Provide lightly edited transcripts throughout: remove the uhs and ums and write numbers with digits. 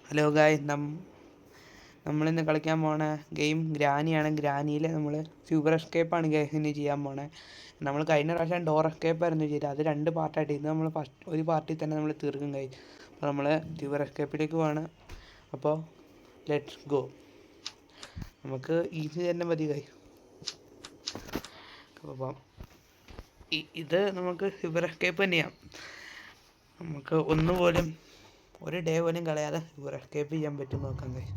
Hello ഗായ്, നമ്മളിന്ന് കളിക്കാൻ പോണ ഗെയിം ഗ്രാനിയാണ്. ഗ്രാനിയിൽ നമ്മൾ സൂപ്പർ എസ്കേപ്പാണ് ഇനി ചെയ്യാൻ പോണേ. നമ്മൾ കഴിഞ്ഞ പ്രാവശ്യം ഡോർ എസ്കേപ്പായിരുന്നു ചെയ്തത്. അത് 2 പാർട്ടായിട്ട്. ഇത് നമ്മൾ ഒരു പാർട്ടിൽ തന്നെ നമ്മൾ തീർക്കും ഗായ്. അപ്പോൾ നമ്മൾ സൂപ്പർ എസ്കേപ്പിലേക്ക് പോവാണ്. അപ്പോൾ ലെറ്റ്സ് ഗോ. നമുക്ക് ഈസി തന്നെ മതി ഗായ്. അപ്പോൾ ഇത് നമുക്ക് സൂപ്പർ എസ്കേപ്പ് തന്നെയാണ്. നമുക്ക് ഒരു ഡേ പോലും കളയാതെ സൂപ്പർ എസ്കേപ്പ് ചെയ്യാൻ പറ്റും നോക്കാം ഗൈസ്.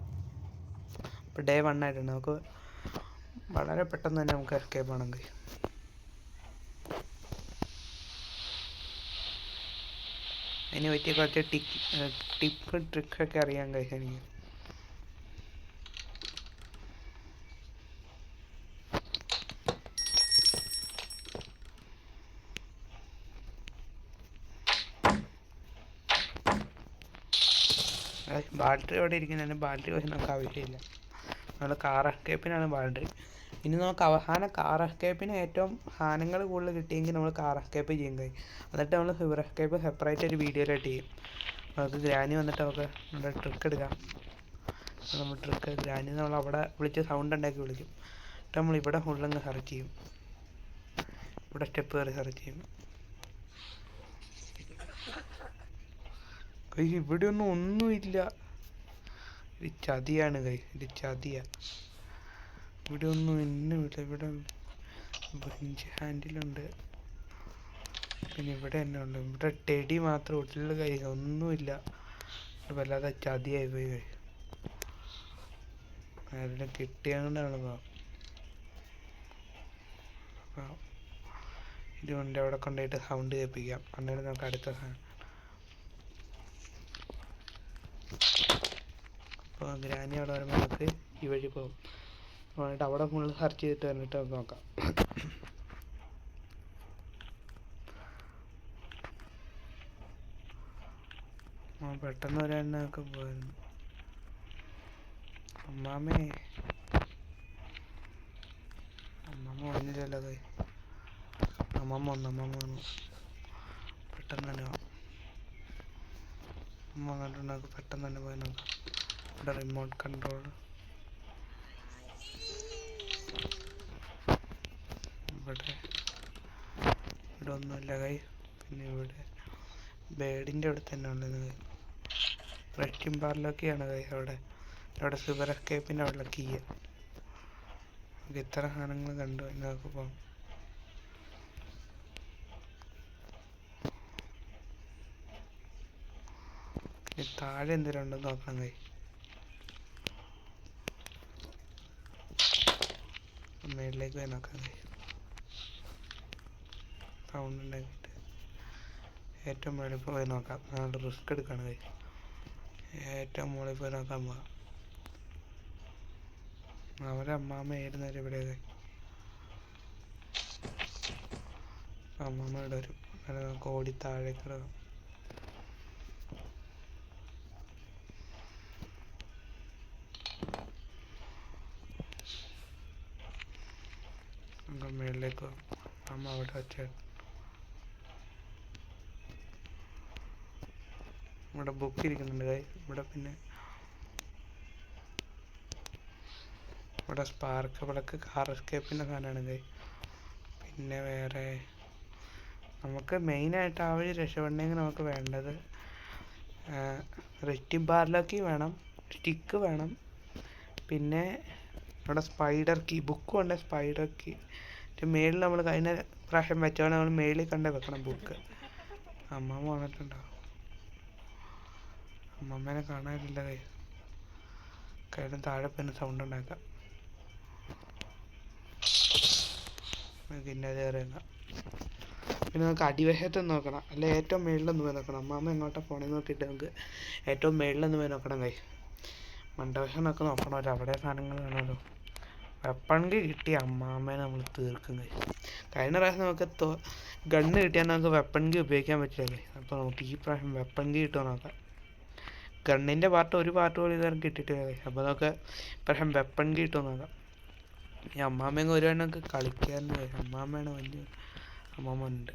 ഇപ്പോൾ ഡേ 1 ആയിട്ടുണ്ട്. നമുക്ക് വളരെ പെട്ടെന്ന് തന്നെ നമുക്ക് എസ്കേപ്പ് ആണം ഗൈസ്. അതിന് പറ്റിയ കുറച്ച് ടിപ്പ് ട്രിക്കൊക്കെ അറിയാം ഗൈസ് എനിക്ക്. ബാറ്ററി അവിടെ ഇരിക്കുന്നതിന് ബാറ്ററി പക്ഷേ നമുക്ക് ആവശ്യമില്ല. നമ്മൾ കാർ എസ്കേപ്പിനാണ് ബാറ്ററി. ഇനി നമുക്ക് അവസാനം കാർ എസ്കേപ്പിന് ഏറ്റവും സാധനങ്ങൾ കൂടുതൽ കിട്ടിയെങ്കിൽ നമ്മൾ കാർ എസ്കേപ്പ് ചെയ്യും കഴിയും. എന്നിട്ട് നമ്മൾ സൂപ്പർ എസ്കേപ്പ് സെപ്പറേറ്റ് ഒരു വീഡിയോയിലായിട്ട് ചെയ്യും. നമുക്ക് ഗ്രാനി വന്നിട്ട് നമുക്ക് നമ്മുടെ ട്രിക്ക് എടുക്കാം. നമ്മൾ ട്രിക്ക് ഗ്രാനി നമ്മൾ അവിടെ വിളിച്ച് സൗണ്ട് ഉണ്ടാക്കി വിളിക്കും. എന്നിട്ട് നമ്മൾ ഇവിടെ ഫുള്ളങ്ങ് സെർച്ച് ചെയ്യും. ഇവിടെ സ്റ്റെപ്പ് കയറി സെർച്ച് ചെയ്യും. കൈ ഇവിടെയൊന്നും ഒന്നുമില്ല. ഇത് ചതിയാണ് കൈ, ഇത് ചതിയാ. ഇവിടെ ഒന്നും ഒന്നുമില്ല. ഇവിടെ ബെഞ്ച് ഹാൻഡിലുണ്ട്, പിന്നെ ഇവിടെ തന്നെ ഉണ്ട്. ഇവിടെ ടെടി മാത്രം ഉള്ള കൈ, ഒന്നുമില്ല. വല്ലാതെ ചതിയായി പോയി കൈ. ആരെല്ലാം കിട്ടിയാണ്ടാണ് ഇതുകൊണ്ട് അവിടെ കൊണ്ടുപോയിട്ട് സൗണ്ട് കേൾപ്പിക്കാം. അന്നേരം നമുക്ക് അടുത്ത സാധനം. അപ്പോൾ ഗ്രാനി അവിടെ വരുമ്പോൾ നമുക്ക് ഈ വഴി പോകും. എന്നിട്ട് അവിടെ ഫുള്ള് സെർച്ച് ചെയ്തിട്ട് വന്നിട്ട് നമുക്ക് നോക്കാം. പെട്ടെന്ന് വരാനൊക്കെ പോയിരുന്നു. അമ്മാമ്മ വന്നില്ലല്ലോ കൈ. അമ്മമ്മ വന്നു. പെട്ടെന്ന് തന്നെ അമ്മ വന്നിട്ട് നമുക്ക് പെട്ടെന്ന് തന്നെ പോയി നോക്കാം. ഇവിടെ റിമോട്ട് കൺട്രോൾ, ഇവിടെ ഒന്നുമില്ല കൈ. പിന്നെ ഇവിടെ ബേഡിൻ്റെ അവിടെ തന്നെ ഉള്ളത് കൈ. റെസ്റ്റിംഗ് ബാറിലൊക്കെയാണ് കൈ. അവിടെ സൂപ്പർ എസ്കേപ്പിൻ്റെ അവിടെ കീ. നമുക്ക് ഇത്ര സാധനങ്ങൾ കണ്ടു. നമുക്ക് പോകാം. താഴെ എന്തെങ്കിലും ഉണ്ടോ നോക്കാം കൈ. മേളിലേക്ക് പോയി നോക്കാം കൈ. സൗണ്ട് ഉണ്ടാക്കിയിട്ട് ഏറ്റവും മുകളിൽ പോയി നോക്കാം. നമ്മൾ റിസ്ക് എടുക്കാണ് കൈ. ഏറ്റവും മുകളിൽ പോയി നോക്കാൻ പോവാം. അവരെ അമ്മാമ്മ ഏരുന്നേരം ഇവിടെ കൈ. അമ്മാമ്മ ഇവിടെ വരും. അങ്ങനെ നമുക്ക് ഓടി താഴേക്ക് ഇടാം. നമുക്ക് മേളിലേക്ക് പോകാം. അമ്മ അവിടെ വെച്ച ഇവിടെ ബുക്ക് ഇരിക്കുന്നുണ്ട് കൈ. ഇവിടെ പിന്നെ ഇവിടെ സ്പാർക്ക് വിളക്ക് കാർ എസ്കേപ്പിൻ്റെ സാധനമാണ് കൈ. പിന്നെ വേറെ നമുക്ക് മെയിനായിട്ട് ആ വഴി രക്ഷപ്പെടണമെങ്കിൽ നമുക്ക് വേണ്ടത് റെസ്റ്റിംഗ് ബാറിലേക്ക് വേണം, സ്റ്റിക്ക് വേണം, പിന്നെ ഇവിടെ സ്പൈഡർ കീ, ബുക്ക് ഉണ്ട്, സ്പൈഡർ കീ. മേളിൽ നമ്മൾ കഴിഞ്ഞ പ്രാവശ്യം വെച്ചോണ്ട് നമ്മൾ മേളിൽ കണ്ടേ വെക്കണം ബുക്ക്. അമ്മമ്മ വന്നിട്ടുണ്ടാവും. അമ്മമ്മേനെ കാണാനില്ല കൈ. കാര്യം താഴെ പിന്നെ സൗണ്ട് ഉണ്ടാക്കാം. പിന്നെ അത് കയറിയേക്കാം. പിന്നെ നമുക്ക് അടിവശത്ത് നോക്കണം, അല്ല ഏറ്റവും മേളിലൊന്ന് പോയി നോക്കണം. അമ്മാമ്മ എങ്ങോട്ടാണ് പോണേന്ന് നോക്കിയിട്ട് നമുക്ക് ഏറ്റവും മേളിലൊന്ന് പോയി നോക്കണം കൈ. മണ്ടവശം നോക്കി നോക്കണമല്ലോ, അവിടെ സാധനങ്ങൾ വേണമല്ലോ. വെപ്പൺ കീ കിട്ടിയ അമ്മാമ്മേനെ നമ്മൾ തീർക്കും കൈ. കഴിഞ്ഞ പ്രാവശ്യം നമുക്ക് ഗണ്ണ് കിട്ടിയാൽ നമുക്ക് വെപ്പൺ കീ ഉപയോഗിക്കാൻ പറ്റില്ല കൈ. അപ്പോൾ നമുക്ക് ഈ പ്രാവശ്യം വെപ്പൺ കീ കിട്ടുമോ നോക്കാം. ഗണ്ണിൻ്റെ ഒരു പാർട്ട് പോലും ഇതുവരെ കിട്ടിയിട്ടില്ല കൈ. അപ്പോൾ നമുക്ക് ഇപ്രാവശ്യം വെപ്പൺ കീ കിട്ടുമോ നോക്കാം. ഈ അമ്മാമ്മ ഒരു എണ്ണമൊക്കെ കളിക്കാറുണ്ട് കൈ. അമ്മാമ്മയാണ് വലിയ അമ്മാമ്മ ഉണ്ട്.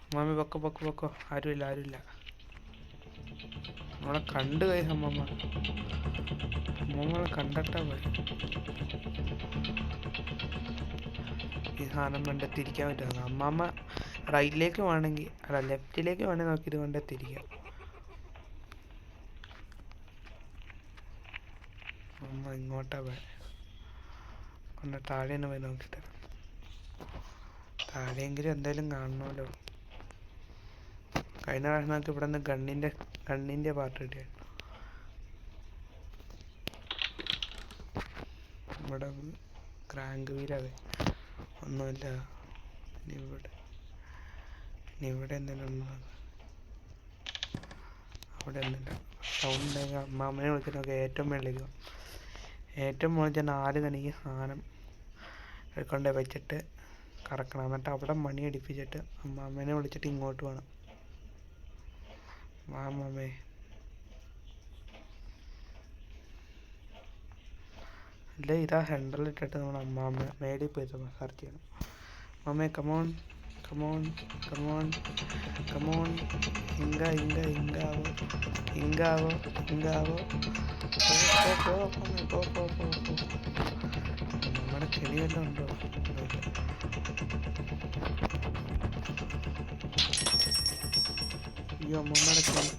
അമ്മാമ്മ പൊക്കോ. ആരുമില്ല. നമ്മളെ കണ്ട് കൈ അമ്മമ്മ കണ്ടിട്ടാ പോയി. ഈ സാധനം കൊണ്ട് തിരിക്കാൻ പറ്റുമോ? അമ്മാമ്മ റൈറ്റിലേക്ക് വേണമെങ്കിൽ അല്ല ലെഫ്റ്റിലേക്ക് വേണമെങ്കിൽ നോക്കി ഇത് കൊണ്ട് തിരിക്കാം. അമ്മ ഇങ്ങോട്ടാ പോയി. കൊണ്ട് താഴെ തന്നെ പോയി നോക്കിയിട്ട് താഴെയെങ്കിലും എന്തായാലും കാണണമല്ലോ. കഴിഞ്ഞ പ്രാവശ്യം നമുക്ക് ഇവിടെ നിന്ന് ഗണ്ണിൻ്റെ പാർട്ട് കിട്ടിയായിരുന്നു. ഇവിടെ ക്രാങ്ക് വീലത് ഒന്നുമില്ല. ഇവിടെ എന്തെങ്കിലും ഉണ്ടോ? അവിടെ ഒന്നുമില്ല. സൗണ്ട് ഉണ്ടെങ്കിൽ അമ്മാമ്മനെ വിളിച്ചിട്ട് നോക്കാം. ഏറ്റവും മേളിലേക്ക് ഏറ്റവും മുകളിൽ 4 കണിക്ക് സാധനം കൊണ്ട് വെച്ചിട്ട് കറക്കണം. എന്നിട്ട് അവിടെ മണി അടിപ്പിച്ചിട്ട് അമ്മാമ്മേനെ വിളിച്ചിട്ട് ഇങ്ങോട്ട് വേണം. വാ അമ്മാമ്മേ. അല്ലേ ഇതാ ഹെൻഡറിലിട്ടിട്ട് നമ്മൾ അമ്മാമ്മ മേടിൽ പോയി സെർച്ച് ചെയ്യണം. അമ്മേ കമോൺ കമോൺ കമോൺ കമോൺ. ഇങ്കാവോ നമ്മുടെ ചെടി വല്ലതും ഉണ്ടോ? അയ്യോ അമ്മമ്മയുടെ ചെടി.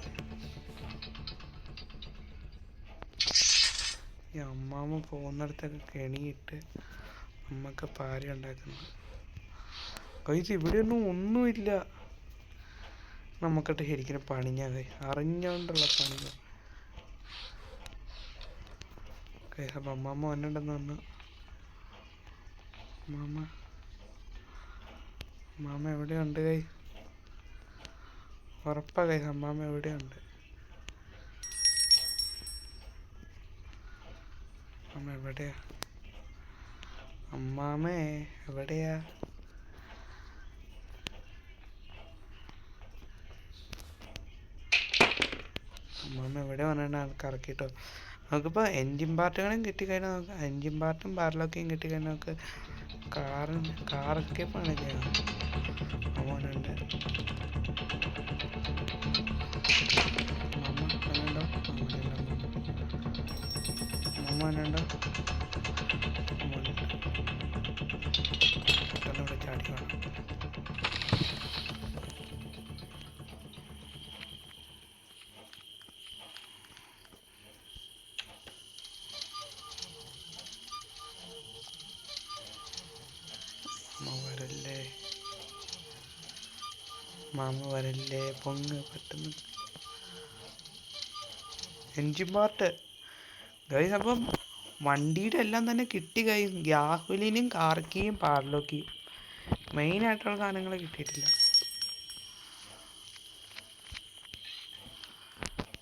ഈ അമ്മാമ്മ പോകുന്നിടത്തൊക്കെ കെണിയിട്ട് അമ്മക്ക് പാര ഉണ്ടാക്കുന്നു. കഴിച്ച് ഇവിടെയൊന്നും ഒന്നുമില്ല. നമുക്കിട്ട് ശരിക്കും പണിഞ്ഞാൽ അറിഞ്ഞോണ്ടുള്ള പണിഞ്ഞ. അപ്പം അമ്മാമ്മ വന്നിട്ടുണ്ടെന്ന് പറഞ്ഞു. അമ്മാമ്മ എവിടെയുണ്ട് കൈ? ഉറപ്പാ കൈ അമ്മാമ്മ എവിടെയുണ്ട്? അമ്മ എവിടെയാ? അമ്മാമ്മേ എവിടെയാ? അമ്മാമ്മ എവിടെ വന്നിട്ടാണ് കറക്കിട്ടോ. നമുക്കിപ്പോൾ എൻജിൻ പാർട്ടുകളും കിട്ടിക്കഴിഞ്ഞാൽ നമുക്ക് എൻജിൻ പാർട്ടും പാർലൊക്കെയും കിട്ടിക്കഴിഞ്ഞാൽ നമുക്ക് കാറൊക്കെ പണി ചെയ്യാം. അമ്മോനുണ്ട്. അമ്മോനുണ്ടോ? ഇവിടെ ചാടി വേണം. മാമ വരല്ലേ പൊങ്ങ് പെട്ടെന്ന്. Engine part guys. അപ്പം വണ്ടിയുടെ എല്ലാം തന്നെ കിട്ടി ഗൈസ്. ഗ്യാസുലിനും കാർക്കിയും പാർലോക്കിയും മെയിനായിട്ടുള്ള സാധനങ്ങൾ കിട്ടിയിട്ടില്ല.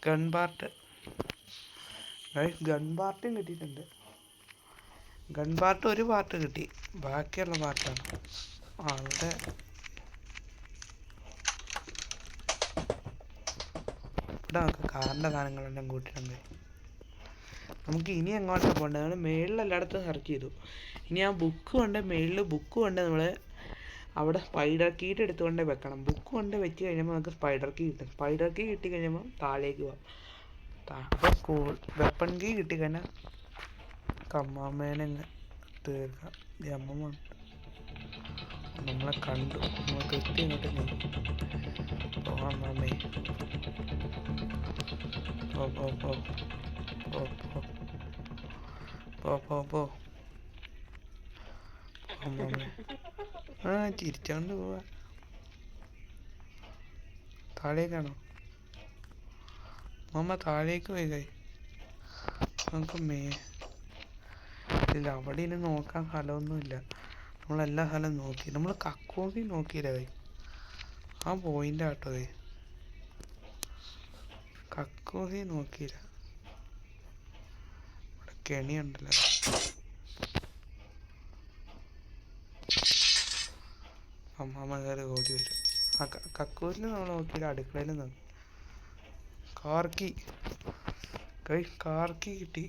ഗൺ പാർട്ട് ഗൈസ്, ഗൺ പാർട്ടും കിട്ടിയിട്ടുണ്ട്. ഗൺ പാർട്ട് ഒരു പാർട്ട് കിട്ടി, ബാക്കിയുള്ള പാർട്ടാണ് അവിടെ. ഇവിടെ നമുക്ക് കാറിൻ്റെ സാധനങ്ങളെല്ലാം കൂട്ടിയിട്ടുണ്ട്. നമുക്ക് ഇനി എങ്ങോട്ടാണ് പോകേണ്ടത്? നമ്മൾ മേളിൽ എല്ലായിടത്തും സെർച്ച് ചെയ്തു. ഇനി ആ ബുക്ക് കൊണ്ട് നമ്മൾ അവിടെ സ്പൈഡർ കീട്ട് എടുത്തുകൊണ്ട് വെക്കണം. ബുക്ക് കൊണ്ട് വെച്ച് കഴിയുമ്പോൾ നമുക്ക് സ്പൈഡർ കീ കിട്ടും. സ്പൈഡർ കീ കിട്ടിക്കഴിയുമ്പോൾ താഴേക്ക് പോകാം. അപ്പോൾ വെപ്പൺ കീ കിട്ടിക്കഴിഞ്ഞാൽ അമ്മാമ്മേനെ തീർക്കാം. ഈ അമ്മമ്മ നമ്മളെ കണ്ടു. നമ്മൾ കൃത്യം ഇങ്ങോട്ട് നീങ്ങി പോകാം. അമ്മാമ്മേ പോ അമ്മാമ്മേ. ചിരിച്ചോണ്ട് പോവാ. താഴേക്കാണോ? അമ്മ താഴേക്ക് പോയി കൈ. നമുക്ക് ഇല്ല, അവിടെ ഇനി നോക്കാൻ സ്ഥലമൊന്നുമില്ല. നമ്മളെല്ലാ സ്ഥലവും നോക്കി. നമ്മൾ കക്കോസി നോക്കിയില്ല കൈ. ആ പോയിന്റ് ആട്ടോ കൈ. കക്കോസി നോക്കിയില്ല. ഇവിടെ കെണിയുണ്ടല്ലോ. അമ്മാമ്മ കയറി ഓടി വരും. ആ കക്കൂസിൽ നമ്മൾ നോക്കിയില്ല, അടുക്കളയിൽ നോക്കി. കാർക്കി കിട്ടി.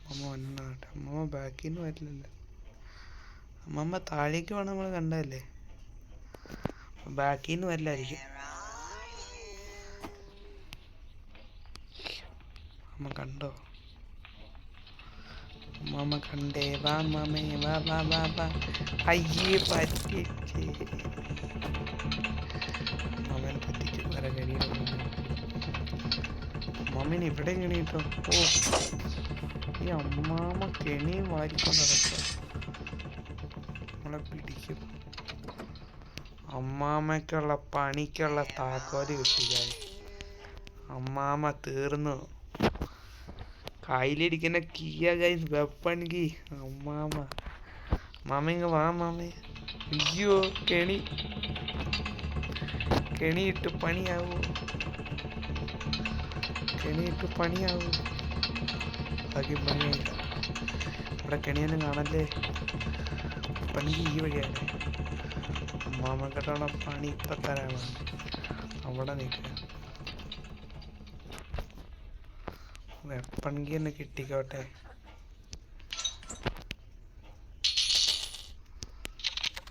അമ്മ വന്നിട്ട് അമ്മമ്മ ബാക്കിൽ നിന്ന് വരില്ലല്ലോ. അമ്മമ്മ താഴേക്ക് വേണം നമ്മൾ കണ്ടതല്ലേ. ബാക്കിൽ നിന്ന് വല്ലായിരിക്കും. അമ്മ കണ്ടോ? അമ്മ കണ്ടേ? വാ മാമേ, വാ വാ വാ വാ. അയ്യേ പറ്റിച്ചേ. മാമൻ പറ്റിച്ചു. വരെ കെണിയിടുന്നു. മാമൻ ഇവിടെ കെണിയിട്ടോ? ഓ, ഈ അമ്മാമ കെണിയും വാരിക്കൊണ്ട് നടക്കുക. നമ്മളെ പിടിക്കും. അമ്മാമയ്ക്കുള്ള പണിക്കുള്ള താക്കോല് കിട്ടിയാൽ അമ്മാമ തീർന്നു. കയ്യിലിരിക്കുന്ന കീയ ഗൈസ്, വെപ്പൺ കീ. അമ്മാമ ഇങ്ങ് വാ മാമേ. അയ്യോ, കെണിയിട്ട് പണിയാവൂ. ബാക്കി പണിയായില്ല. ഇവിടെ കെണിയൊന്നും കാണല്ലേ. പണി ഈ വഴിയാണ്. അമ്മാമക്കെട്ടുള്ള പണി ഇപ്പം തരാണ്. അവിടെ നിൽക്കുക. വെപ്പൺകി ഒന്ന് കിട്ടിക്കോട്ടെ.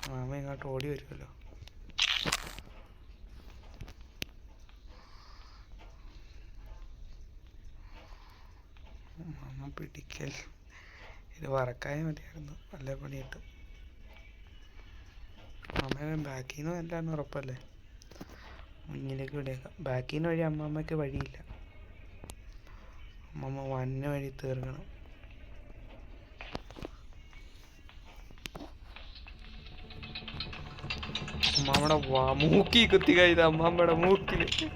മാമ ഇങ്ങോട്ട് ഓടി വരുമല്ലോ. മാമ പിടിക്കൽ. ഇത് വറക്കായ മതിയായിരുന്നു. നല്ല പണി കിട്ടും. മാമ ബാക്കിൽ നിന്ന് വല്ലാന്ന് ഉറപ്പല്ലേ. മുന്നിലേക്ക് വിടേക്കാം. ബാക്കിൽ നിന്ന് വഴി അമ്മാമ്മയ്ക്ക് വഴിയില്ല. അമ്മമ്മ വന്ന വഴി തീർക്കണം. അമ്മാമ്മയുടെ മൂക്കി കുത്തി കഴിയത്. അമ്മാമ്മയുടെ മൂക്കില്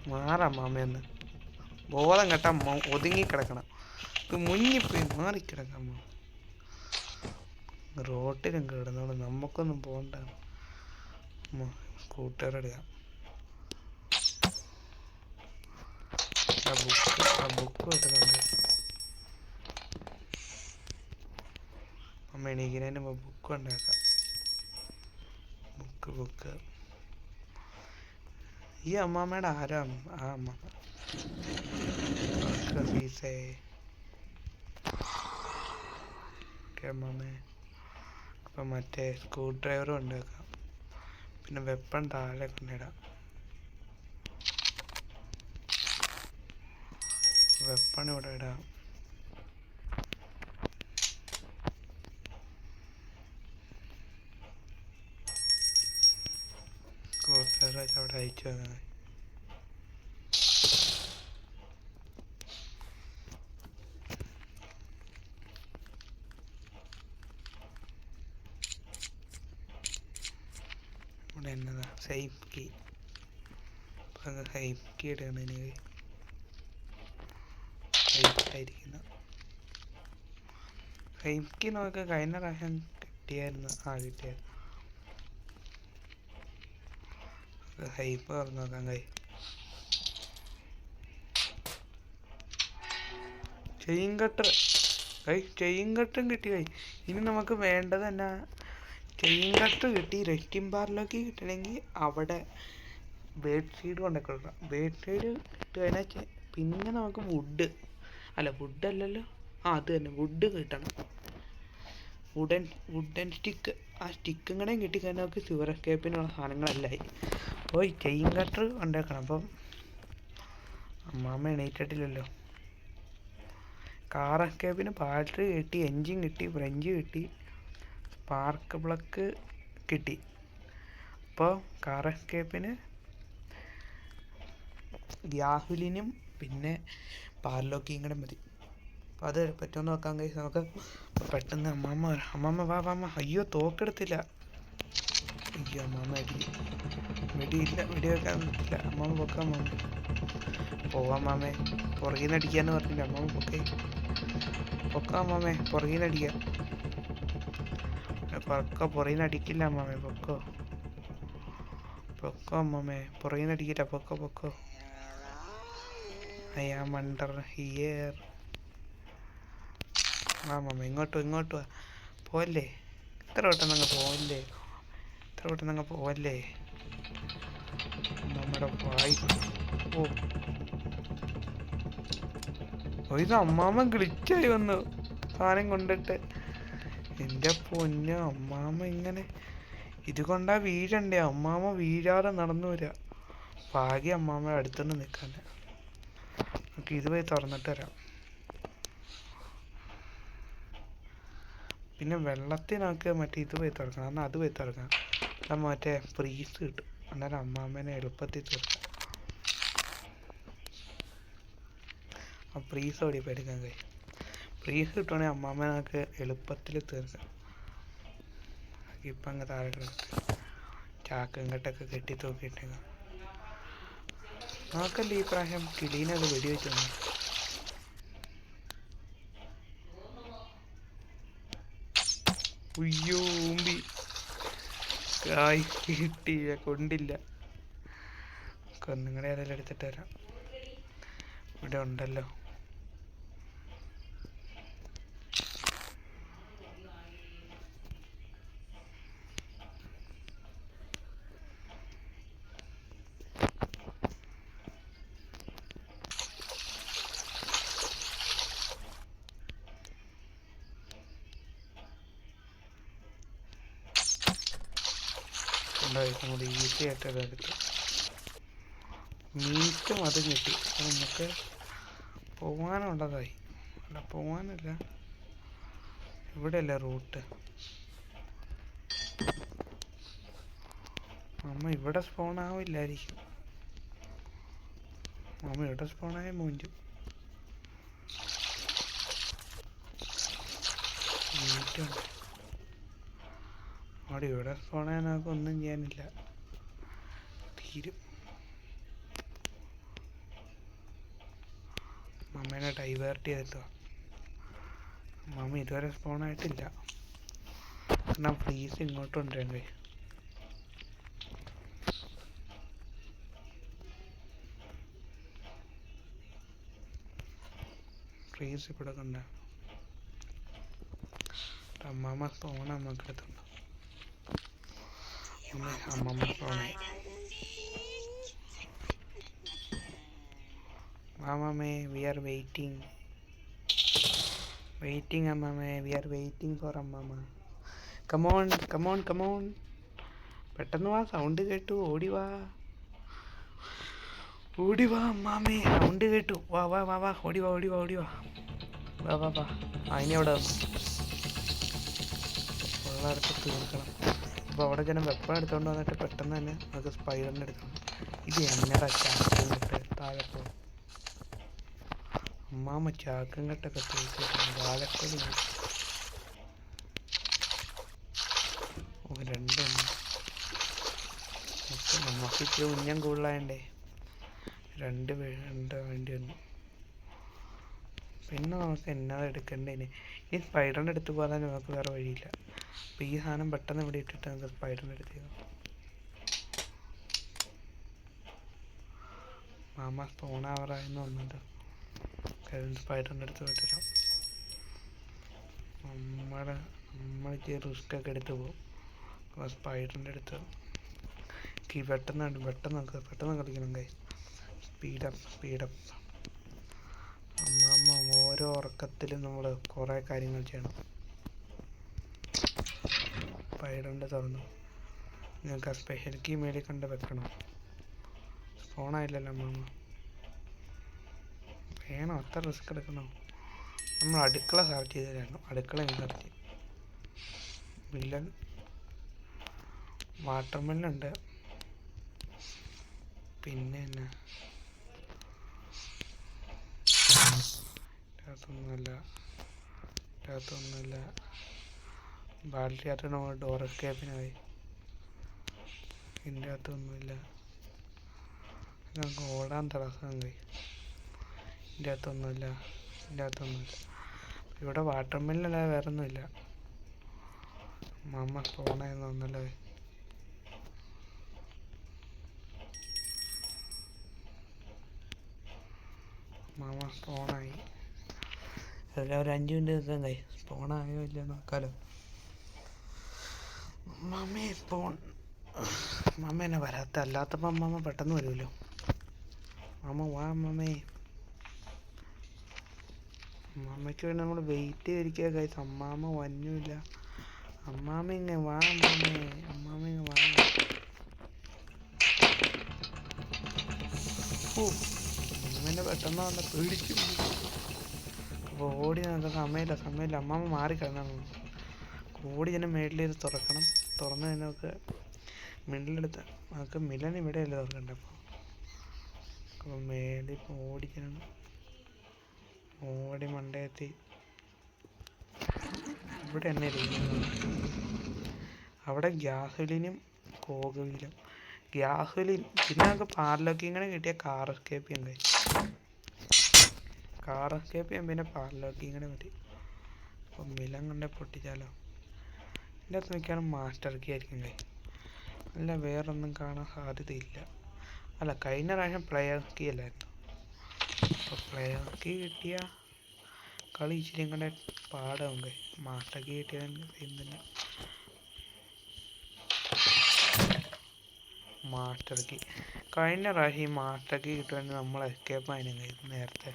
മാറമ്മാമ്മയെന്ന് ബോധം കേട്ടാ ഒതുങ്ങി കിടക്കണം. ഇത് മുന്നിപ്പോയി മാറിക്കിടക്കാം. റോട്ടിലും കിടന്നോണ്ട് നമുക്കൊന്നും പോകണ്ട. സ്കൂട്ടറെടുക്കാം. ബുക്ക് കിട്ടുന്നുണ്ട്. അമ്മ എണീക്കുന്നതിന് മുമ്പ് ബുക്ക് ഉണ്ടാക്കാം. ബുക്ക് ഈ അമ്മാമ്മയുടെ ആരാ? ആ അമ്മ ഫീസേ. അമ്മാമ്മേ അപ്പം മറ്റേ സ്ക്രൂ ഡ്രൈവറും ഉണ്ടാക്കാം. പിന്നെ വെപ്പൺ താഴെ കൊണ്ടിടാം. വെപ്പൺ ഇവിടെ ഇടാം. സ്ക്രൂ ഡ്രൈവർ അവിടെ അയച്ചു വന്നാൽ ഇവിടെ എന്നതാ സേഫ് കീ. അപ്പം സേഫ് കീ ഇടണേ. സേഫ്റ്റി നമുക്ക് കഴിഞ്ഞ പ്രാവശ്യം കിട്ടിയായിരുന്നു. കിട്ടിയായിരുന്നു. ഹൈപ്പ് തുറന്നു നോക്കാം. ചെയിൻ കട്ടും കിട്ടി. ഇനി നമുക്ക് വേണ്ടത് തന്നെ ചെയിൻ കട്ട് കിട്ടി. റെസ്റ്റിംഗ് ബാറിലേക്ക് കിട്ടണമെങ്കിൽ അവിടെ ബേഡ് സൈഡ് കൊണ്ടൊക്കെ കൊടുക്കാം. ബേഡ് സൈഡ് കിട്ടുക. പിന്നെ നമുക്ക് വുഡ് അല്ലല്ലോ. അത് തന്നെ, വുഡ് കിട്ടണം. Wooden stick. ആ സ്റ്റിക്കും കൂടെ കിട്ടിക്കഴിഞ്ഞാൽ നമുക്ക് സിവർ എസ്കേപ്പിനുള്ള സാധനങ്ങളെല്ലായി. അപ്പോൾ ഈ ചെയിൻ കട്ടർ ഉണ്ടാക്കണം. അപ്പം അമ്മാമ്മ എണീറ്റിട്ടില്ലല്ലോ. കാർ എസ്കേപ്പിന് ബാറ്ററി കിട്ടി, എൻജിൻ കിട്ടി, ഫ്രഞ്ച് കിട്ടി, സ്പാർക്ക് പ്ലഗ് കിട്ടി. അപ്പോൾ കാർ എസ്കേപ്പിന് ഗ്യാസുലിനും പിന്നെ പാർലോക്കിയും കൂടെ മതി. അപ്പോൾ അത് പറ്റുമെന്ന് നോക്കാൻ കഴിയും. നമുക്ക് പെട്ടെന്ന് അമ്മാമ്മ വാ. അയ്യോ, തോക്കെടുത്തില്ല. അയ്യോ, അമ്മാമ്മ വെടിയില്ല. വെടി വെക്കാൻ പറ്റില്ല. അമ്മാമ്മ പൊക്കാം. പോവാം മാമേ. പുറകിൽ നിന്ന് അടിക്കാന്ന് പറഞ്ഞില്ല. അമ്മാമ്മ പൊക്കാം മാമേ. പുറകിൽ നിന്ന് അടിക്കാം. പുറകിൽ നിന്ന് അടിക്കില്ല അമ്മാമ്മേ. പൊക്കോ അമ്മാമ്മേ. പുറകിൽ നിന്ന് അടിക്കില്ല. പൊക്കോ. I am under here. Mama ഇങ്ങോട്ട് വാ. പോവല്ലേ. ഇത്ര പെട്ടെന്ന് പോവല്ലേ. നമ്മുടെ വായി. ഓ, ഇത് അമ്മാമ്മ ഗ്ലിച്ചായി വന്നു സാധനം കൊണ്ടിട്ട്. എൻ്റെ പൊന്നോ, അമ്മാമ്മ ഇങ്ങനെ ഇത് കൊണ്ടാ വീഴണ്ടേ. അമ്മാമ്മ വീഴാതെ നടന്നു വരിക. ഭാഗ്യം അമ്മാമ്മ അടുത്തുനിന്ന് നിൽക്കാൻ. നമുക്ക് ഇത് പോയി തുറന്നിട്ട് വരാം. പിന്നെ വെള്ളത്തിൽ നമുക്ക് മറ്റേ ഇത് പോയി തുറക്കണം. എന്നാൽ അത് പോയി തുറക്കാം. എന്നാൽ മറ്റേ ഫ്രീസ് കിട്ടും. അന്നേരം അമ്മാമ്മേനെ എളുപ്പത്തിൽ തുറക്കാം. ആ ഫ്രീസ് ഓടി പോയി എടുക്കാൻ കഴിയും. ഫ്രീസ് കിട്ടുവാണെങ്കിൽ അമ്മാമ്മ നമുക്ക് എളുപ്പത്തിൽ തീർക്കാം. ഇപ്പം അങ്ങ് താഴെ കിടക്കും. ചാക്കും കെട്ടൊക്കെ കെട്ടി തൂക്കിയിട്ടേക്കാം. നോക്കല്ലേ ഈ പ്രായം കിളീനത് വെടിവെച്ചു വന്നു. ഉയ്യോ ഊമ്പി കായ് കിട്ടിയ കൊണ്ടില്ല. കൊന്നുങ്ങളെ അതെല്ലാം എടുത്തിട്ട് വരാം. ഇവിടെ ഉണ്ടല്ലോ. നമ്മൾ ഈസി ആയിട്ട് അതെടുത്തു. മീറ്റും അതും കിട്ടി. അപ്പം നമുക്ക് പോകാനുള്ളതായി. അല്ല പോകാനല്ല, ഇവിടെയല്ലേ റൂട്ട്. അമ്മ ഇവിടെ സ്പോൺ ആവില്ലായിരിക്കും. അമ്മ ഇവിടെ സ്പോണായ മൂഞ്ചും. മീറ്റുണ്ട് അവിടെ. ഇവിടെ സ്പോണായ നമുക്ക് ഒന്നും ചെയ്യാനില്ല, തീരും. മമ്മേനെ ഡൈവേർട്ട് ചെയ്തിട്ടോ. മമ്മ ഇതുവരെ സ്പോണായിട്ടില്ല. കാരണം ഫ്രീസ് ഇങ്ങോട്ട് കൊണ്ടുവരണ്ടേ. ഫ്രീസ് ഇവിടെ കൊണ്ട അമ്മമ്മ സ്പോൺ നമുക്ക് എടുത്തുണ്ട്. അമ്മമ്മ സ്പോണായി. Mamame, we are waiting. Waiting, Amame. We are waiting for Amama. Come on, come on, come on. പെട്ടെന്ന് വാ, സൗണ്ട് കേട്ടു. ഓടി വാ, ഓടി വാ അമ്മാമേ, സൗണ്ട് കേട്ടു. വാ വാ വാ വാ, ഓടി വാ, ഓടി വാ, ഓടി വാ, വാ വാ വാ. അതിനെ അവിടെ ഉള്ളടത്ത് തീർക്കണം. അപ്പോൾ അവിടെ ജനം വെപ്പൺ എടുത്തുകൊണ്ട് വന്നിട്ട് പെട്ടെന്ന് തന്നെ നമുക്ക് സ്പൈഡറിനെ എടുക്കണം. ഇത് എന്നടാ ചാക്കിട്ട് താഴെ പോകും. അമ്മാമ്മ ചാക്കും കെട്ടൊക്കെ തൂക്കിയിട്ടുണ്ട്. വാഴക്കൊലി രണ്ടും നമുക്ക് ഇച്ചിരി ഉഞ്ഞം കൂടുതലായണ്ടേ രണ്ട് വേണ്ടി വന്നു. പിന്നെ നമുക്ക് എന്നാ എടുക്കേണ്ടതിന്. ഈ സ്പൈഡറിൻ്റെ അടുത്ത് പോകാൻ നമുക്ക് വേറെ വഴിയില്ല. അപ്പോൾ ഈ സാധനം പെട്ടെന്ന് ഇവിടെ ഇട്ടിട്ട് നമുക്ക് സ്പൈഡറിൻ്റെ അടുത്ത് മാമ സ്പോണാവറായെന്ന് വന്നിട്ട് സ്പൈഡറിൻ്റെ അടുത്ത് വിട്ടിടാം. നമ്മൾക്ക് റിസ്ക്കൊക്കെ എടുത്ത് പോകും. അപ്പോൾ സ്പൈഡറിൻ്റെ അടുത്ത് പെട്ടെന്ന് കളിക്കണം കൈ. സ്പീഡപ്പ്. അമ്മമ്മ ഓരോ ഉറക്കത്തിലും നമ്മൾ കുറേ കാര്യങ്ങൾ ചെയ്യണം. സ്പൈഡറിൻ്റെ തുറന്നു. നിങ്ങൾക്ക് ആ സ്പെഷ്യൽ കീ മേടിൽ കണ്ട് വെക്കണം. ഫോണായില്ലല്ലോ അമ്മമ്മ. വേണം അത്ര റിസ്ക് എടുക്കണോ? നമ്മൾ അടുക്കള സെർച്ച് ചെയ്ത് തരണം. അടുക്കള സെർച്ച് ചെയ്യും. വില്ലൻ വാട്ടർമെല്ലുണ്ട്. പിന്നെ എന്നാ ഒന്നുമല്ല. ബാലറ്റിനകത്ത് നമ്മൾ ഡോർ എസ്കേപ്പിനായി. ഇതിൻ്റെ അകത്തൊന്നുമില്ല. നമുക്ക് ഓടാൻ തടസ്സം കഴിയും. ഇതിൻ്റെ അകത്തൊന്നുമില്ല. ഇവിടെ വാട്ടർമെല്ലല്ലാതെ വേറെ ഒന്നുമില്ല. മാമ സ്പോണായെന്ന് തോന്നല്ലേ. മാമ സ്പോണായി. ഒരു 5 മിനിറ്റ് നിൽക്കാൻ കഴിയും. സ്പോണായോ ഇല്ല നോക്കാലോ. മാമ എന്നെ വരാത്ത. അല്ലാത്തപ്പോൾ അമ്മമ്മ പെട്ടെന്ന് വരുമല്ലോ. മാമ വാ അമ്മമ്മേ. അമ്മമ്മയ്ക്ക് വേണ്ടി നമ്മൾ വെയിറ്റ് ചെയ്തിരിക്കുക കഴിച്ച്. അമ്മാമ്മ വന്നുമില്ല. അമ്മാമ്മ ഇങ്ങ വാ അമ്മാമ്മേ, അമ്മാമ്മ ഇങ്ങ വാ. ഓ അമ്മേനെ പെട്ടെന്ന് വന്ന പേടിച്ചു. അപ്പോൾ ഓടി നമുക്ക് സമയമില്ല. അമ്മാമ്മ മാറിക്കിടന്നാണ്. ഓടി തന്നെ മേളിൽ ഇത് തുറക്കണം. തുറന്ന് തന്നെ നമുക്ക് മിഡിലെടുത്ത് നമുക്ക് മിലൻ ഇവിടെയല്ലേ തുറക്കണ്ട. അപ്പോൾ മേളിൽ ഓടിക്കണം. ഓടി മണ്ടയെത്തി ഇവിടെ തന്നെ ഇരിക്കുന്നത്. അവിടെ ഗ്യാസോലിനും കോകവിലും ഗ്യാസോലിൻ. പിന്നെ നമുക്ക് പാർലോക്കി ഇങ്ങനെ കിട്ടിയ കാർ എസ്കേപ്പ് ചെയ്യാൻ കഴിയും. കാർ എസ്കേപ്പ് ചെയ്യാൻ പിന്നെ പാർലോക്കി ഇങ്ങനെ മതി. അപ്പോൾ മിലൻ കൊണ്ടേ പൊട്ടിച്ചാലോ. ഇതിൻ്റെ അകത്ത് മിക്കാനും മാസ്റ്റർ കീ ആയിരിക്കും കഴിയും. അല്ല വേറൊന്നും കാണാൻ സാധ്യതയില്ല. അല്ല കഴിഞ്ഞ പ്രാവശ്യം പ്ലെയർ കീ അല്ലായിരുന്നു. അപ്പോൾ പ്ലെയർ കീ കിട്ടിയ കളി ഇച്ചിരി കൂടെ പാടാവും കഴിയും. മാസ്റ്റർ കീ കിട്ടിയാൽ തന്നെ മാസ്റ്റർ കീ കഴിഞ്ഞ പ്രാവശ്യം ഈ മാസ്റ്റർ കീ കിട്ടുവാണെങ്കിൽ നമ്മൾ എസ്കേപ്പ് ആയിരുന്നു കഴിയും നേരത്തെ.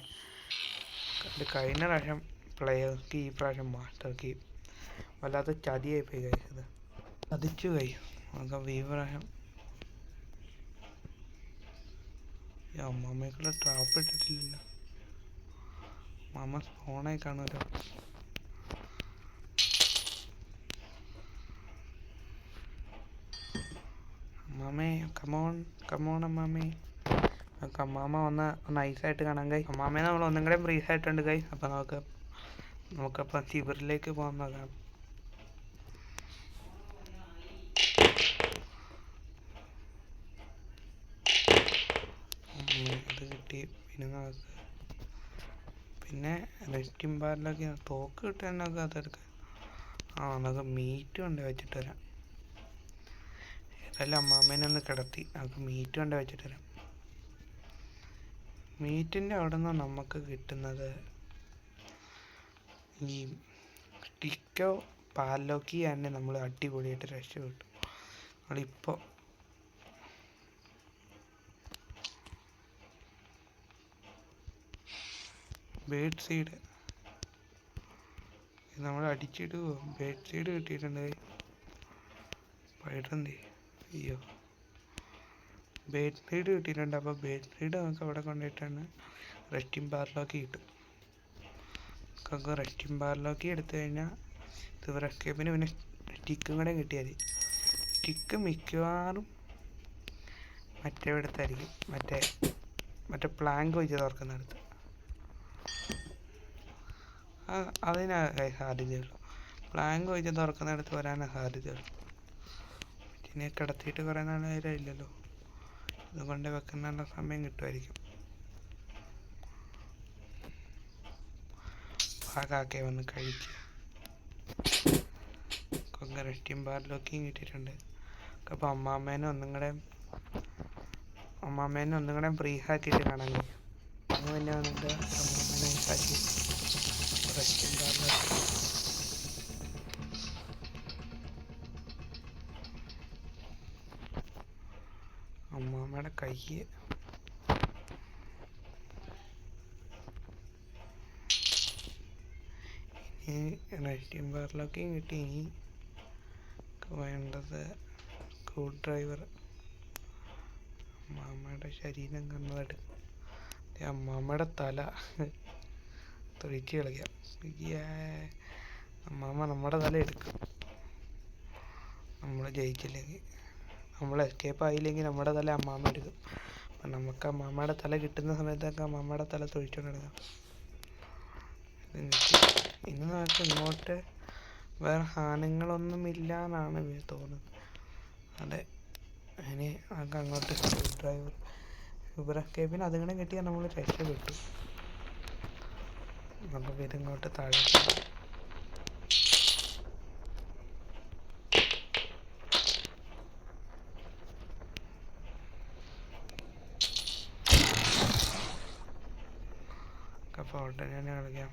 കഴിഞ്ഞ പ്രാവശ്യം പ്ലെയർ കീ, ഈ പ്രാവശ്യം മാസ്റ്റർ കീ. വല്ലാത്ത ചതിയായി പോയി കഴിച്ചത്. ചതിച്ചു കഴിയും. നമുക്ക് ഈ പ്രാവശ്യം അമ്മമ്മയ്ക്കുള്ള ട്രാപ്പ് ഇട്ടിട്ടില്ലല്ലോ. മാമ സ്പോണായി കാണുമല്ലോ. അമ്മാമേ കമോൺ അമ്മാമേ. അമ്മാമ ഒന്ന് നൈസായിട്ട് കാണാൻ കഴിയും. അമ്മാമയെ നമ്മൾ ഒന്നും കൂടെ ബ്രീസ് ആയിട്ടുണ്ട് കഴിയും. അപ്പം നമുക്കപ്പം ചിവറിലേക്ക് പോകാൻ നോക്കാം. ഇത് കിട്ടി. പിന്നെ റെസ്റ്റിംഗ് ബാറിലൊക്കെ തോക്ക് കിട്ടാനൊക്കെ അതെടുക്കാം. നമുക്ക് മീറ്റ് കൊണ്ട് വെച്ചിട്ട് വരാം. ഏതായാലും അമ്മാമ്മേനെ ഒന്ന് കിടത്തി നമുക്ക് മീറ്റ് കൊണ്ട് വെച്ചിട്ട് വരാം. മീറ്റിൻ്റെ അവിടെ നിന്ന് നമുക്ക് കിട്ടുന്നത് ഈ സ്റ്റിക്കോ പാലോക്കി തന്നെ നമ്മൾ അടിപൊളിയായിട്ട് രക്ഷപ്പെട്ടു. നമ്മളിപ്പോൾ ബേഡ് സീഡ് നമ്മൾ അടിച്ചിടുമോ? ബേഡ് സീഡ് കിട്ടിയിട്ടുണ്ട്. പൈഡന്തി അയ്യോ ബേഡ് സീഡ് കിട്ടിയിട്ടുണ്ട്. അപ്പോൾ ബേഡ് സീഡ് നമുക്ക് അവിടെ കൊണ്ടുപോയിട്ടാണ് റെസ്റ്റിംഗ് ബാറിലോക്കി കിട്ടും. നമുക്ക് റെസ്റ്റിംഗ് ബാറിലോക്കി എടുത്തു കഴിഞ്ഞാൽ ഇത് എസ്കേപ്പിന് പിന്നെ സ്റ്റിക്കും കൂടെ കിട്ടിയാൽ മതി. സ്റ്റിക്ക് മിക്കവാറും മറ്റേ ഇടത്തായിരിക്കും, മറ്റേ പ്ലാങ്ക് വെച്ച് തുറക്കുന്നിടത്ത്. അതിനാ സാധ്യതയുള്ളൂ. പ്ലാങ്ക് വെച്ച് തുറക്കുന്നിടത്ത് വരാനാണ് സാധ്യതയുള്ളൂ. ഇതിനെ കിടത്തിയിട്ട് കുറേ നാളേരം ഇല്ലല്ലോ. ഇതുകൊണ്ട് വെക്കുന്ന സമയം കിട്ടുമായിരിക്കും. ഭാഗാക്കെ വന്ന് കഴിക്കുക. കൊങ്ങ റെസ്റ്റിംഗ് ബാറിലൊക്കെയും കിട്ടിയിട്ടുണ്ട്. അപ്പോൾ അമ്മാമ്മേനെ ഒന്നും കൂടെ ബ്രീഫ് ആക്കിയിട്ട് കാണാൻ കഴിയും. അത് പിന്നെ വന്നിട്ട് അമ്മാമ്മേനെ ആക്കി റെസ്റ്റിംഗ് ബാറിലൊക്കെ അമ്മാമ്മയുടെ കൈ ഇനി റെസ്റ്റിംഗ് ബാറിലൊക്കെയും കിട്ടി. ഇനി വേണ്ടത് സ്ക്രൂ ഡ്രൈവർ. അമ്മാമ്മയുടെ ശരീരം കണ്ണുകട്, അമ്മാമ്മയുടെ തല തൊഴിച്ച് കളിക്കാം. അമ്മാമ്മ നമ്മുടെ തല എടുക്കും നമ്മൾ ജയിച്ചില്ലെങ്കിൽ. നമ്മൾ എസ്കേപ്പ് ആയില്ലെങ്കിൽ നമ്മുടെ തല അമ്മാമ്മ എടുക്കും. അപ്പം നമുക്ക് അമ്മാമ്മയുടെ തല കിട്ടുന്ന സമയത്തൊക്കെ അമ്മാമ്മയുടെ തല തൊഴിച്ചുകൊണ്ട് കിടക്കാം. ഇനി നമുക്ക് ഇങ്ങോട്ട് വേറെ ഹാനങ്ങളൊന്നുമില്ല എന്നാണ് തോന്നുന്നത്. അതെ, ഇനി നമുക്ക് അങ്ങോട്ട് സ്ക്രൂ ഡ്രൈവർ യൂബർ എസ്കേപ്പിന് അതുകൂടെ കിട്ടിയാൽ നമ്മൾ രക്ഷപ്പെട്ടു. നമുക്ക് ഇതിങ്ങോട്ട് താഴെ ഫോട്ടോ ഞാൻ കളിക്കാം.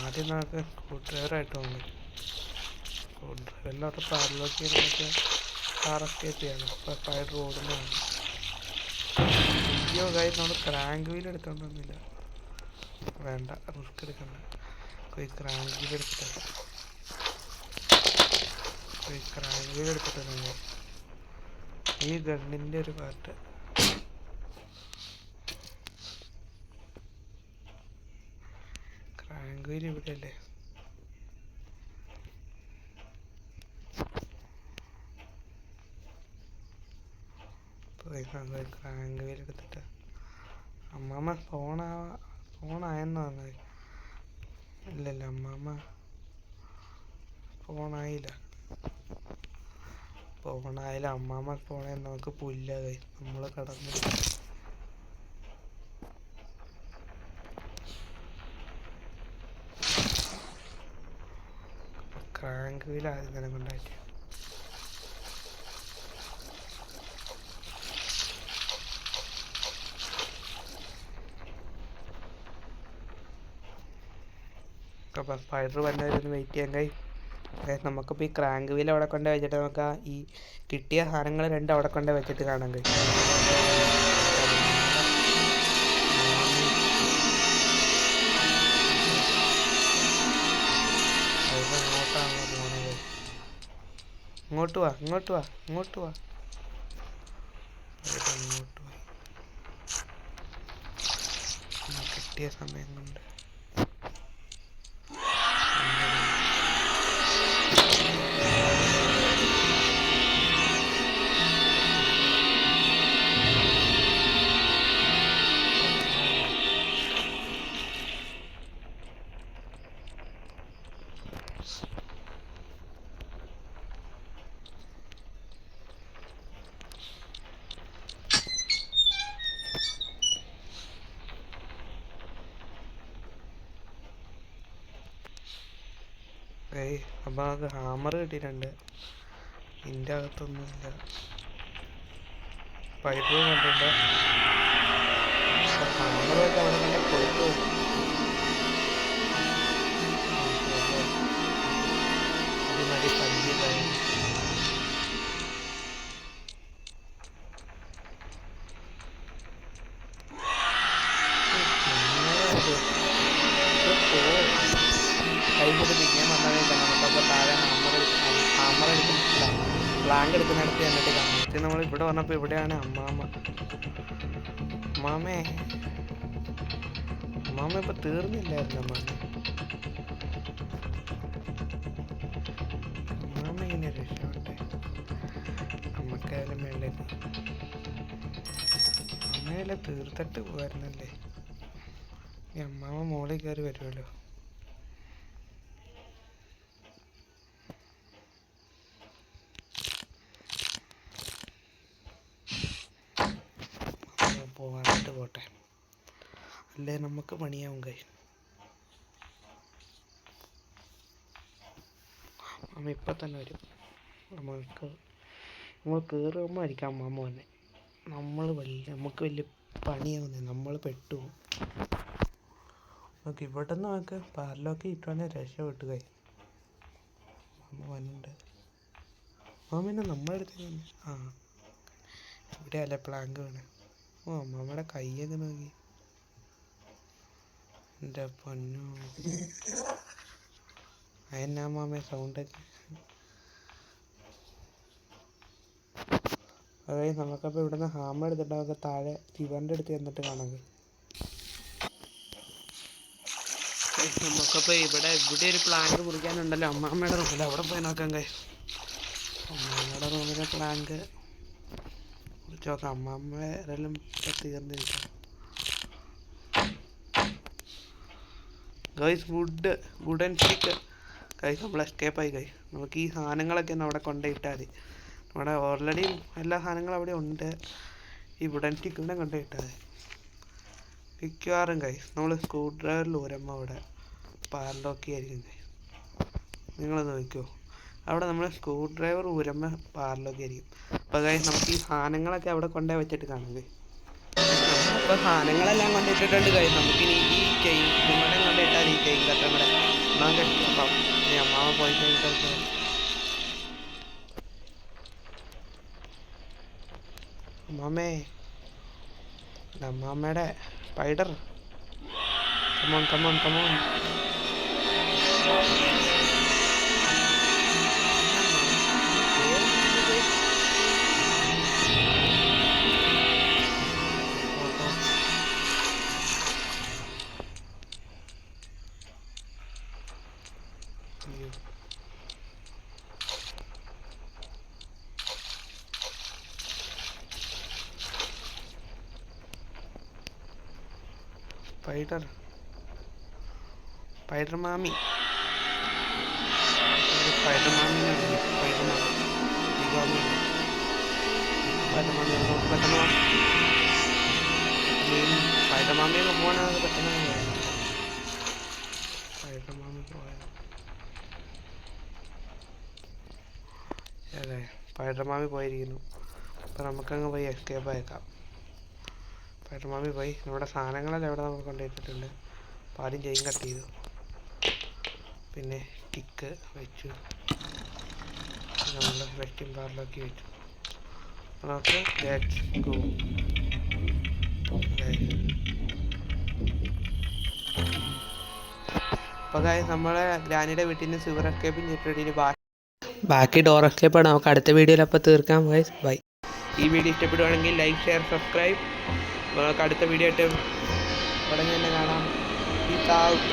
ആദ്യം നമുക്ക് സ്ക്രൂ ഡ്രൈവറായിട്ട് തോന്നി. സ്ക്രൂ ഡ്രൈവറിലോട്ട് പാറിലോട്ട് നമുക്ക് കാർ എസ്കേപ്പ് ചെയ്യണം. അപ്പോൾ സൈഡ് റോഡിനാണ്. അയ്യോ കാര്യം നമ്മൾ ക്രാങ്ക് വീൽ എടുത്തോണ്ടൊന്നുമില്ല. വേണ്ട, റിസ്ക് എടുക്കണ്ട. ക്രാങ്ക് വീൽ എടുത്തിട്ട് ഈ ഗണ്ണിൻ്റെ ഒരു പാർട്ട് ക്രാങ്ക് വീൽ ഇവിടെയല്ലേ? ക്രാങ്ക് വീൽ എടുത്തിട്ട് അമ്മാമ്മ ഫോണായെന്ന് പറഞ്ഞത്. ഇല്ലല്ല അമ്മാമ്മ ഫോണായില്ല. അമ്മാമ്മ ഫോണായി നമുക്ക് പുല്ലാതായി. നമ്മൾ കടന്നു ക്രാങ്ക് വീൽ ആദ്യം തന്നെ കൊണ്ടാക്കി. അപ്പം സ്പൈഡർ വന്നവരൊന്ന് വെയിറ്റ് ചെയ്യാൻ കഴിയും. നമുക്കിപ്പോൾ ഈ ക്രാങ്ക് വീൽ അവിടെ കൊണ്ട് വെച്ചിട്ട് നമുക്ക് ഈ കിട്ടിയ സാധനങ്ങൾ രണ്ടും അവിടെ കൊണ്ട് വെച്ചിട്ട് കാണാൻ കഴിയും. അങ്ങോട്ടാണല്ലോ പോണത്. ഇങ്ങോട്ട് വാ. കിട്ടിയ സമയം കൊണ്ട് അപ്പം നമുക്ക് ഹാമർ കിട്ടിയിട്ടുണ്ട്. ഇതിൻ്റെ അകത്തൊന്നുമില്ല. പൈപ്പ് കണ്ടിട്ട് ഹാമർ വെച്ച് അവിടെ കണ്ട കൊടുത്തു. അതിനടി പഞ്ചിയതായി. കൈകൊണ്ട് പിന്നെയും വന്നതേക്കാം. നമുക്കപ്പോൾ താഴെ ഹാമർ എടുക്കുന്നില്ല, പ്ലാങ്ക് എടുക്കുന്നിടത്ത് എന്നിട്ട് കാണാം. പക്ഷേ നമ്മൾ ഇവിടെ വന്നപ്പോൾ ഇവിടെയാണ് അമ്മാമ്മ ഇപ്പോൾ തീർന്നില്ലായിരുന്നു. അമ്മാമ്മ ഇങ്ങനെ രക്ഷപ്പെട്ടെ. അമ്മക്കായാലും മേളിലേക്ക് അമ്മയെല്ലാം തീർത്തിട്ട് പോകായിരുന്നല്ലേ. ഈ അമ്മാമ്മ മോളിൽ കയറി വരുമല്ലോ. പോകാനായിട്ട് പോട്ടെ, അല്ലേ നമുക്ക് പണിയാവും. അമ്മ ഇപ്പം തന്നെ വരും. നമ്മൾ കയറുമ്പോൾ ആയിരിക്കും അമ്മാമ്മ തന്നെ. നമുക്ക് വലിയ പണിയാവുന്നേ, നമ്മൾ പെട്ടുപോകും. നമുക്ക് ഇവിടെ നിന്ന് നമുക്ക് പാർലൊക്കെ ഇട്ടുവാണെങ്കിൽ രക്ഷപ്പെട്ടു. അമ്മ വന്നിട്ടുണ്ട്. പിന്നെ നമ്മളെടുത്ത് ഇവിടെ അല്ലേ പ്ലാങ്ക് വേണം. അമ്മമ്മയുടെ കൈയൊക്കെ നോക്കി. എൻ്റെ പൊന്നു, അതെന്നാ അമ്മാമ്മ സൗണ്ടൊക്കെ. അതായത് നമുക്കപ്പോൾ ഇവിടെ നിന്ന് ഹാമർ എടുത്തിട്ട് നമുക്ക് താഴെ ശിവൻ്റെ അടുത്ത് ചെന്നിട്ട് കാണാൻ കഴിയും. നമുക്കപ്പോൾ ഇവിടെ ഒരു പ്ലാങ്ക് മുറിക്കാനുണ്ടല്ലോ അമ്മാമ്മയുടെ റൂമിൽ. അവിടെ പോയി നോക്കാൻ കഴിയും. അമ്മാമ്മയുടെ റൂമിലെ പ്ലാങ്ക് മുറിച്ച് നോക്കാം. അമ്മാമ്മ ഏതെല്ലാം തീർന്നിരിക്കാം. ഗൈസ് വുഡൻ സ്റ്റിക്ക് ഗൈസ്, നമ്മൾ എസ്കേപ്പായി നമുക്ക് ഈ സാധനങ്ങളൊക്കെ ഒന്ന് അവിടെ കൊണ്ടുപോയിട്ടാൽ മതി. നമ്മുടെ ഓൾറെഡി എല്ലാ സാധനങ്ങളും അവിടെ ഉണ്ട്. ഈ വുഡൻ സ്റ്റിക്ക് ഇവിടെ കൊണ്ടുപോയിട്ടാൽ മതി. മിക്കവാറും നമ്മൾ സ്ക്രൂ ഡ്രൈവറിൽ ഊരമ്പോൾ അവിടെ പാർലോക്കി ആയിരിക്കും. നിങ്ങളത് നോക്കിയോ, അവിടെ നമ്മൾ സ്ക്രൂ ഡ്രൈവർ ഊരമ്പോൾ പാർലോക്കി ആയിരിക്കും. അപ്പോൾ നമുക്ക് ഈ സാധനങ്ങളൊക്കെ അവിടെ കൊണ്ടുപോയി വെച്ചിട്ട് കാണുന്നത്. അപ്പോൾ സാധനങ്ങളെല്ലാം കൊണ്ടിട്ടിട്ടുണ്ട്. നമുക്കിനി ഈ ചെയിൻ നിങ്ങളെ കൊണ്ടിട്ടാൽ ഈ ചെയിൻ കട്ടം കൂടെ അപ്പം ഈ അമ്മാവ പോയി കഴിഞ്ഞിട്ട് അമ്മാമ്മയുടെ സ്പൈഡർ കമോൺ അയ്യോ സ്പൈഡർ മാമി സ്പൈഡർ മാമി സ്പൈഡർ മാമി പെട്ടെന്ന് സ്പൈഡർ മാമിയൊക്കെ പോകാനാണ് പെട്ടെന്ന് സ്പൈഡർ മാമി പോയത് അതെ സ്പൈഡർ മാമി പോയിരിക്കുന്നു. അപ്പം നമുക്കങ്ങ് പോയി എസ്കേപ്പ് അയക്കാം. സ്പൈഡർ മാമി പോയി. നമ്മുടെ സാധനങ്ങളെല്ലാം എവിടെ നമ്മൾ കൊണ്ടുപോയിട്ടുണ്ട്. അപ്പം ആദ്യം ചെയിൻ കട്ട് ചെയ്തു, പിന്നെ സ്റ്റിക്ക് വെച്ചു, നമ്മൾ വെസ്റ്റിംഗ് ബാറിലാക്കി വെച്ചു. നമുക്ക് ലെറ്റ്സ് ഗോ. അപ്പോൾ നമ്മളെ ഗ്രാനിയുടെ വീട്ടിൽ നിന്ന് സിവർ എസ്കേപ്പും ചെയ്തിട്ട് ബാക്കി ഡോർ എസ്കേപ്പാണ് നമുക്ക് അടുത്ത വീഡിയോയിൽ അപ്പോൾ തീർക്കാം. ബൈ. ഈ വീഡിയോ ഇഷ്ടപ്പെടുവാണെങ്കിൽ ലൈക്ക്, ഷെയർ, സബ്സ്ക്രൈബ്. നമുക്ക് അടുത്ത വീഡിയോ ആയിട്ട് ഉടനെ തന്നെ കാണാം. Peace out.